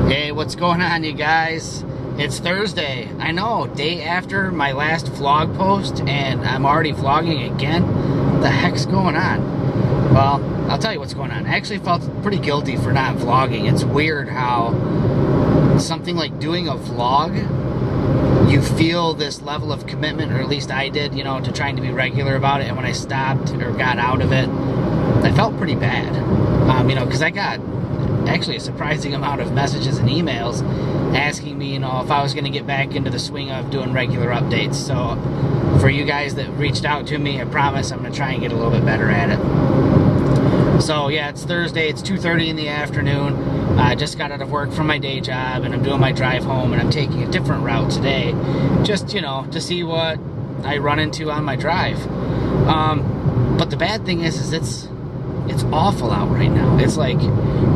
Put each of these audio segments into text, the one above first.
Hey, what's going on, you guys? It's Thursday. I know, day after my last vlog post, and I'm already vlogging again. What the heck's going on? Well, I'll tell you what's going on. I actually felt pretty guilty for not vlogging. It's weird how something like doing a vlog, you feel this level of commitment, or at least I did, you know, to trying to be regular about it. And when I stopped or got out of it, I felt pretty bad. You know, because I got actually a surprising amount of messages and emails asking me, you know, if I was going to get back into the swing of doing regular updates. So for you guys that reached out to me, I promise I'm going to try and get a little bit better at it. So yeah, it's Thursday, it's 2:30 in the afternoon. I just got out of work from my day job, and I'm doing my drive home, and I'm taking a different route today, just, you know, to see what I run into on my drive. But the bad thing is it's awful out right now. It's like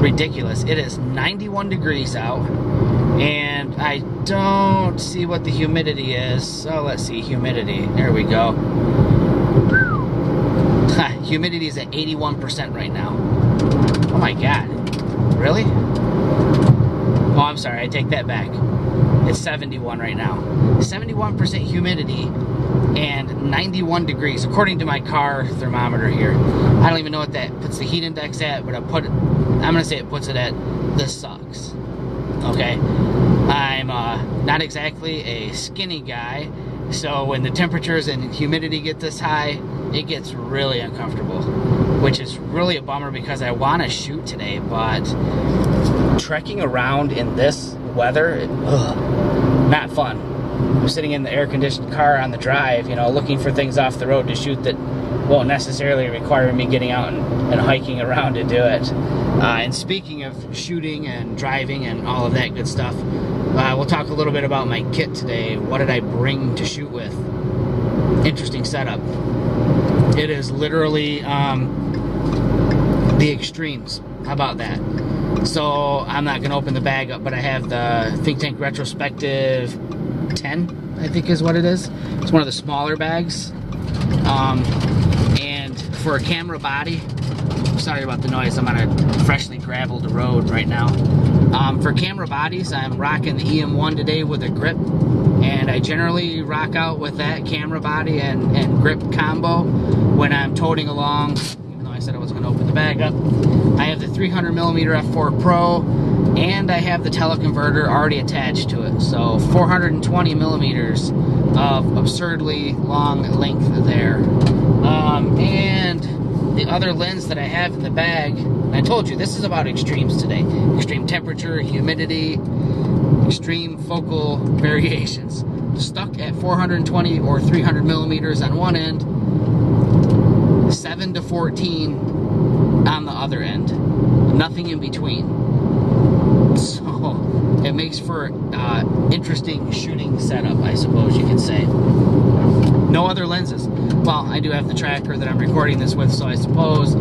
ridiculous. It is 91 degrees out, and I don't see what the humidity is. So let's see, humidity. There we go. Humidity is at 81% right now. Oh my god. Really? Oh, I'm sorry, I take that back. It's 71 right now. 71% humidity and 91 degrees, according to my car thermometer here. I don't even know what that puts the heat index at, but I'm gonna say it puts it at this sucks. Okay? I'm not exactly a skinny guy, so when the temperatures and humidity get this high, it gets really uncomfortable, which is really a bummer because I want to shoot today, but trekking around in this weather, not fun. I'm sitting in the air-conditioned car on the drive, you know, looking for things off the road to shoot that won't necessarily require me getting out and hiking around to do it. And speaking of shooting and driving and all of that good stuff, we'll talk a little bit about my kit today. What did I bring to shoot with? Interesting setup. It is literally the extremes. How about that? So I'm not going to open the bag up, but I have the Think Tank Retrospective 10, I think is what it is. It's one of the smaller bags. And for a camera body, sorry about the noise, I'm on a freshly gravelled road right now. For camera bodies, I'm rocking the EM1 today with a grip, and I generally rock out with that camera body and grip combo when I'm toting along. Even though I said I wasn't going to open the bag up, I have the 300mm f4 Pro, and I have the teleconverter already attached to it, so 420mm of absurdly long length there. And the other lens that I have in the bag, and I told you this is about extremes today. Extreme temperature, humidity, extreme focal variations. Stuck at 420 or 300mm on one end, 7 to 14 on the other end. Nothing in between. So it makes for interesting shooting setup, I suppose you could say. No other lenses. Well, I do have the tracker that I'm recording this with, so I suppose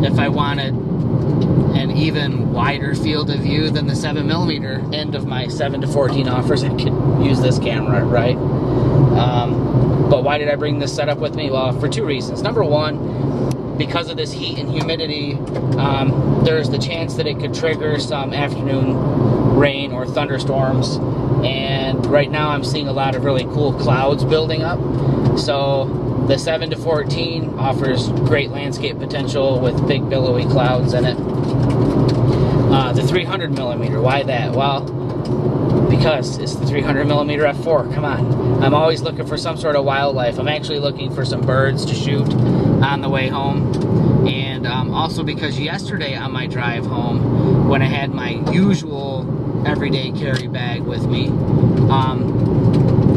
if I wanted an even wider field of view than the 7mm end of my 7 to 14 offers, I could use this camera, right? But why did I bring this setup with me? Well, for two reasons. Number one, because of this heat and humidity, there's the chance that it could trigger some afternoon rain or thunderstorms, and right now I'm seeing a lot of really cool clouds building up. So the 7 to 14 offers great landscape potential with big billowy clouds in it. The 300mm, why that? Well, because it's the 300mm f4, come on. I'm always looking for some sort of wildlife. I'm actually looking for some birds to shoot on the way home. And also because yesterday on my drive home, when I had my usual everyday carry bag with me,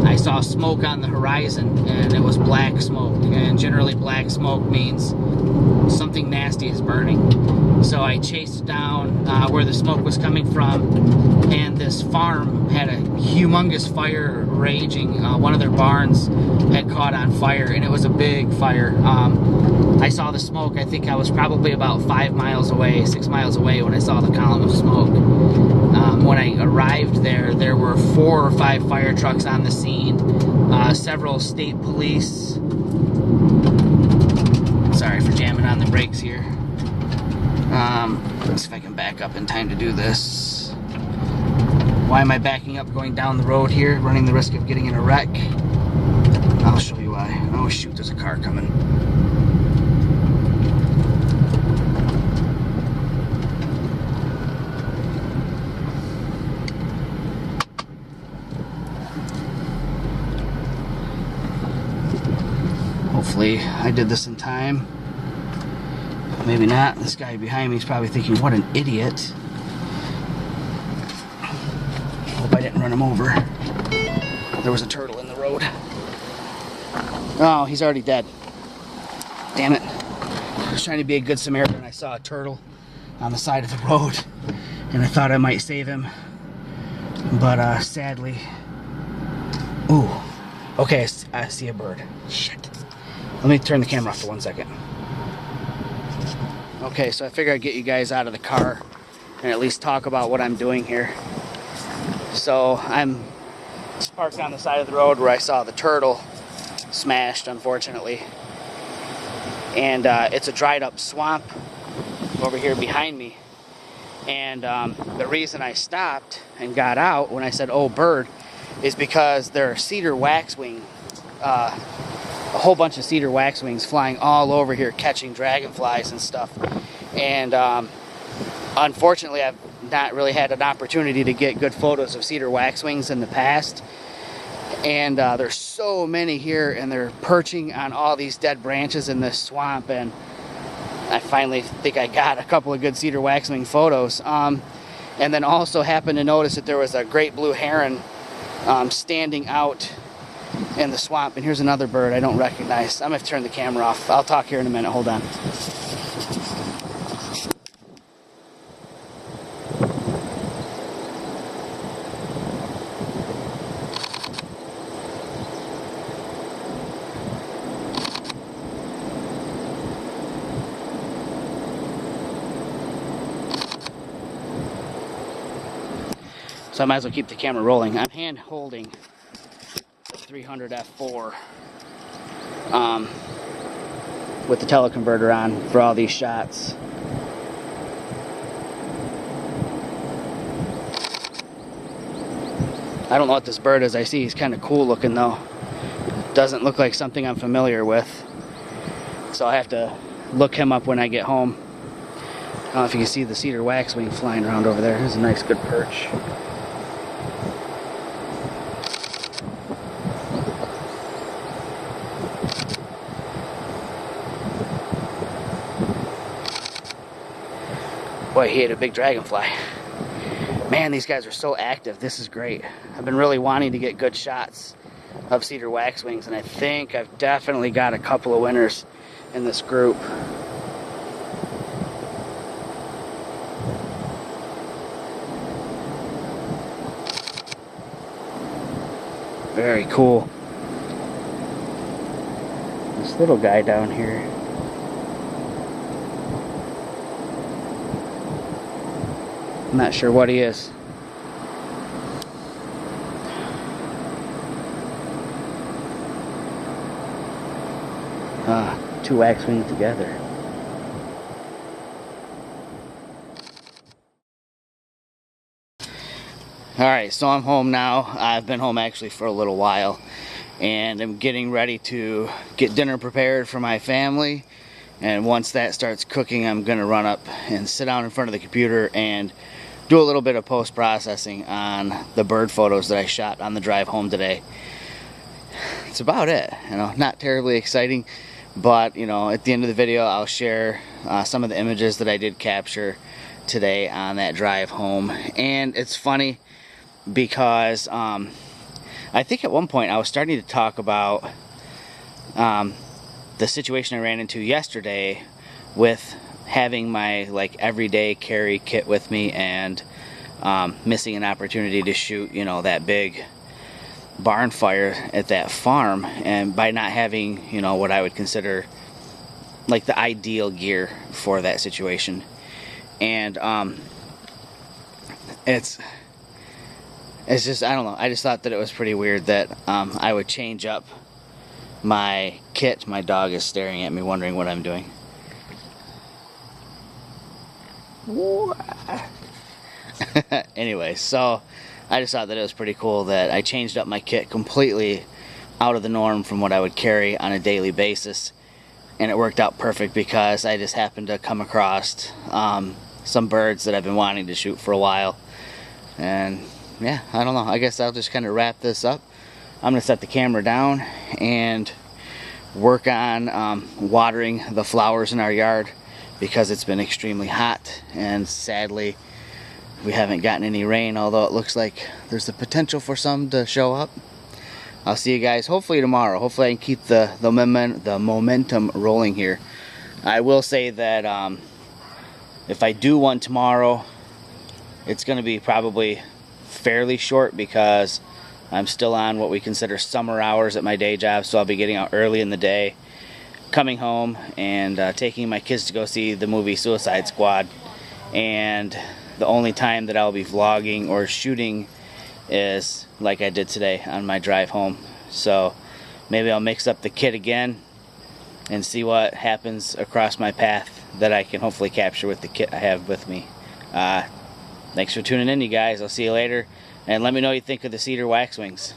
I saw smoke on the horizon, and it was black smoke. And generally black smoke means something nasty is burning. So I chased down where the smoke was coming from, and this farm had a humongous fire raging. One of their barns had caught on fire, and it was a big fire. I saw the smoke. I think I was probably about 5 miles away, 6 miles away when I saw the column of smoke. When when I arrived there, there were 4 or 5 fire trucks on the scene, several state police. Sorry for jamming on the brakes here. Let's see if I can back up in time to do this. Why am I backing up going down the road here, running the risk of getting in a wreck? I'll show you why. Oh shoot, there's a car coming. Hopefully I did this in time. Maybe not. This guy behind me is probably thinking, what an idiot. Hope I didn't run him over. There was a turtle in the road. Oh, he's already dead. Damn it. I was trying to be a good Samaritan. I saw a turtle on the side of the road, and I thought I might save him. But sadly... Ooh. Okay, I see a bird. Shit. Let me turn the camera off for 1 second. Okay, so I figure I'd get you guys out of the car and at least talk about what I'm doing here. So I'm parked on the side of the road where I saw the turtle smashed, unfortunately. And it's a dried up swamp over here behind me. And the reason I stopped and got out when I said, oh, bird, is because there are cedar waxwing, a whole bunch of cedar waxwings flying all over here catching dragonflies and stuff. And unfortunately, I've not really had an opportunity to get good photos of cedar waxwings in the past. And there's so many here, and they're perching on all these dead branches in this swamp. And I finally think I got a couple of good cedar waxwing photos. And then also happened to notice that there was a great blue heron standing out in the swamp. And here's another bird I don't recognize. I'm going to turn the camera off. I'll talk here in a minute. Hold on. So I might as well keep the camera rolling. I'm hand holding the 300 F4 with the teleconverter on for all these shots. I don't know what this bird is I see. He's kind of cool looking though. Doesn't look like something I'm familiar with. So I have to look him up when I get home. I don't know if you can see the cedar waxwing flying around over there. There's a nice good perch. Boy, he ate a big dragonfly. Man, these guys are so active. This is great. I've been really wanting to get good shots of cedar waxwings, and I think I've definitely got a couple of winners in this group. Very cool. This little guy down here. I'm not sure what he is. Two waxwings together. Alright, so I'm home now. I've been home actually for a little while, and I'm getting ready to get dinner prepared for my family. And once that starts cooking, I'm gonna run up and sit down in front of the computer and do a little bit of post-processing on the bird photos that I shot on the drive home today. It's about it, you know, not terribly exciting, but you know, at the end of the video I'll share some of the images that I did capture today on that drive home. And it's funny because I think at one point I was starting to talk about the situation I ran into yesterday with having my like everyday carry kit with me and missing an opportunity to shoot, you know, that big barn fire at that farm, and by not having, you know, what I would consider like the ideal gear for that situation. And it's It's just, I don't know, I just thought that it was pretty weird that I would change up my kit. My dog is staring at me wondering what I'm doing. Anyway, so I just thought that it was pretty cool that I changed up my kit completely out of the norm from what I would carry on a daily basis, and it worked out perfect because I just happened to come across some birds that I've been wanting to shoot for a while. And yeah, I don't know, I guess I'll just kind of wrap this up. I'm gonna set the camera down and work on watering the flowers in our yard because it's been extremely hot, and sadly we haven't gotten any rain, although it looks like there's the potential for some to show up. I'll see you guys hopefully tomorrow. Hopefully I can keep the momentum rolling here. I will say that if I do one tomorrow, it's going to be probably fairly short because I'm still on what we consider summer hours at my day job, so I'll be getting out early in the day, coming home and taking my kids to go see the movie Suicide Squad. And the only time that I'll be vlogging or shooting is like I did today on my drive home. So maybe I'll mix up the kit again and see what happens across my path that I can hopefully capture with the kit I have with me. Thanks for tuning in, you guys. I'll see you later, and let me know what you think of the cedar waxwings.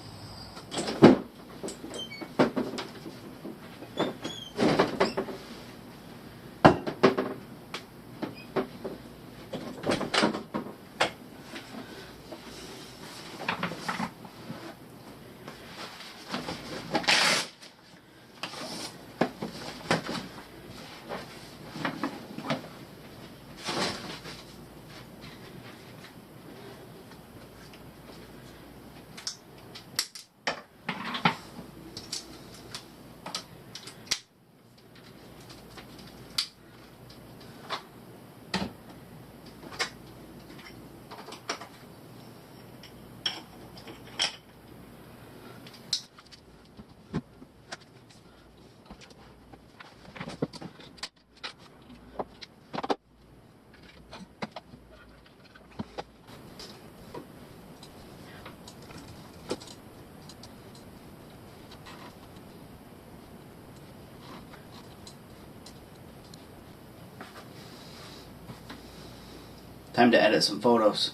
Time to edit some photos.